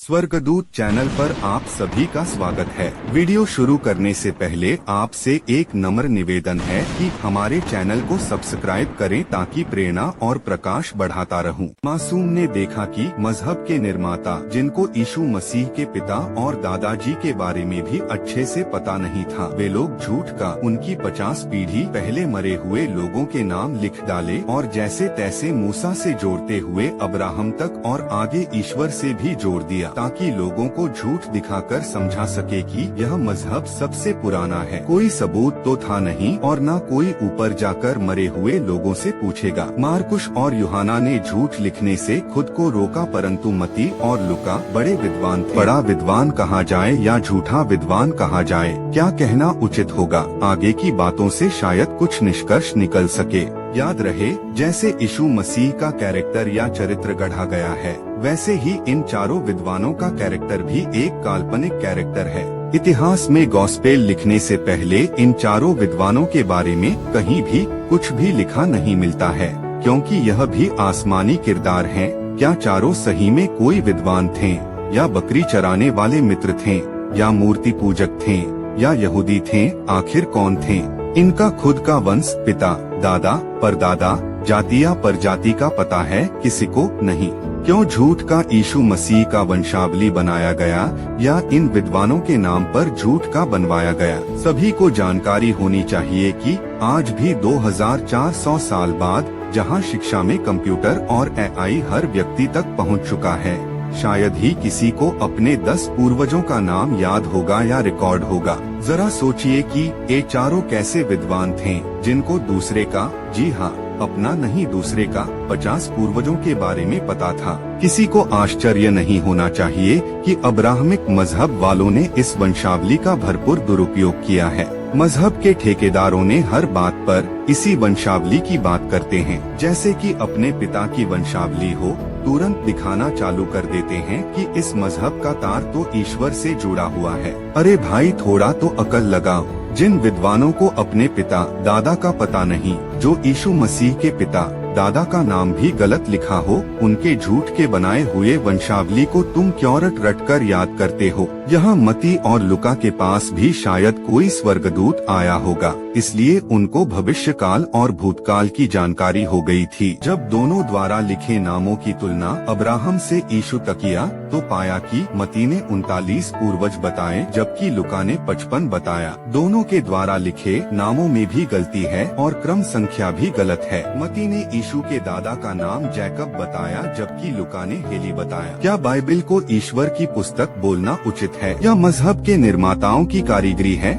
स्वर्गदूत चैनल पर आप सभी का स्वागत है। वीडियो शुरू करने से पहले आपसे एक नम्र निवेदन है कि हमारे चैनल को सब्सक्राइब करें ताकि प्रेरणा और प्रकाश बढ़ाता रहूं। मासूम ने देखा कि मजहब के निर्माता, जिनको यीशु मसीह के पिता और दादाजी के बारे में भी अच्छे से पता नहीं था, वे लोग झूठ का उनकी 50 पीढ़ी पहले मरे हुए लोगों के नाम लिख डाले और जैसे तैसे मूसा से जोड़ते हुए अब्राहम तक और आगे ईश्वर से भी जोड़ दिया, ताकि लोगों को झूठ दिखाकर समझा सके कि यह मजहब सबसे पुराना है। कोई सबूत तो था नहीं और न कोई ऊपर जाकर मरे हुए लोगों से पूछेगा। मार्कुस और यूहन्ना ने झूठ लिखने से खुद को रोका, परंतु मत्ती और लूका बड़े विद्वान थे। बड़ा विद्वान कहा जाए या झूठा विद्वान कहा जाए, क्या कहना उचित होगा? आगे की बातों से शायद कुछ निष्कर्ष निकल सके। याद रहे, जैसे यीशु मसीह का कैरेक्टर या चरित्र गढ़ा गया है, वैसे ही इन चारों विद्वानों का कैरेक्टर भी एक काल्पनिक कैरेक्टर है। इतिहास में गॉस्पेल लिखने से पहले इन चारों विद्वानों के बारे में कहीं भी कुछ भी लिखा नहीं मिलता है, क्योंकि यह भी आसमानी किरदार हैं। क्या चारों सही में कोई विद्वान थे, या बकरी चराने वाले मित्र थे, या मूर्ति पूजक थे, या यहूदी थे? आखिर कौन थे? इनका खुद का वंश, पिता, दादा, परदादा, जाति या परजाति का पता है किसी को नहीं। क्यों झूठ का यीशु मसीह का वंशावली बनाया गया या इन विद्वानों के नाम पर झूठ का बनवाया गया? सभी को जानकारी होनी चाहिए कि आज भी 2400 साल बाद, जहां शिक्षा में कंप्यूटर और एआई हर व्यक्ति तक पहुंच चुका है, शायद ही किसी को अपने 10 पूर्वजों का नाम याद होगा या रिकॉर्ड होगा। जरा सोचिए कि ये चारों कैसे विद्वान थे, जिनको दूसरे का, जी हाँ, अपना नहीं दूसरे का 50 पूर्वजों के बारे में पता था। किसी को आश्चर्य नहीं होना चाहिए कि अब्राहमिक मजहब वालों ने इस वंशावली का भरपूर दुरुपयोग किया है। मजहब के ठेकेदारों ने हर बात पर इसी वंशावली की बात करते हैं, जैसे कि अपने पिता की वंशावली हो, तुरंत दिखाना चालू कर देते हैं कि इस मजहब का तार तो ईश्वर से जुड़ा हुआ है। अरे भाई, थोड़ा तो अकल लगाओ। जिन विद्वानों को अपने पिता दादा का पता नहीं, जो यीशु मसीह के पिता दादा का नाम भी गलत लिखा हो, उनके झूठ के बनाए हुए वंशावली को तुम क्यों रट कर याद करते हो? यहाँ मत्ती और लूका के पास भी शायद कोई स्वर्गदूत आया होगा, इसलिए उनको भविष्य काल और भूतकाल की जानकारी हो गई थी। जब दोनों द्वारा लिखे नामों की तुलना अब्राहम से यीशु तक किया, तो पाया कि मत्ती ने 39 पूर्वज बताए, जबकि लूका ने 55 बताया। दोनों के द्वारा लिखे नामों में भी गलती है और क्रम संख्या भी गलत है। मत्ती ने यीशु के दादा का नाम जैकब बताया, जबकि लूका ने हेली बताया। क्या बाइबिल को ईश्वर की पुस्तक बोलना उचित है या मजहब के निर्माताओं की कारीगरी है?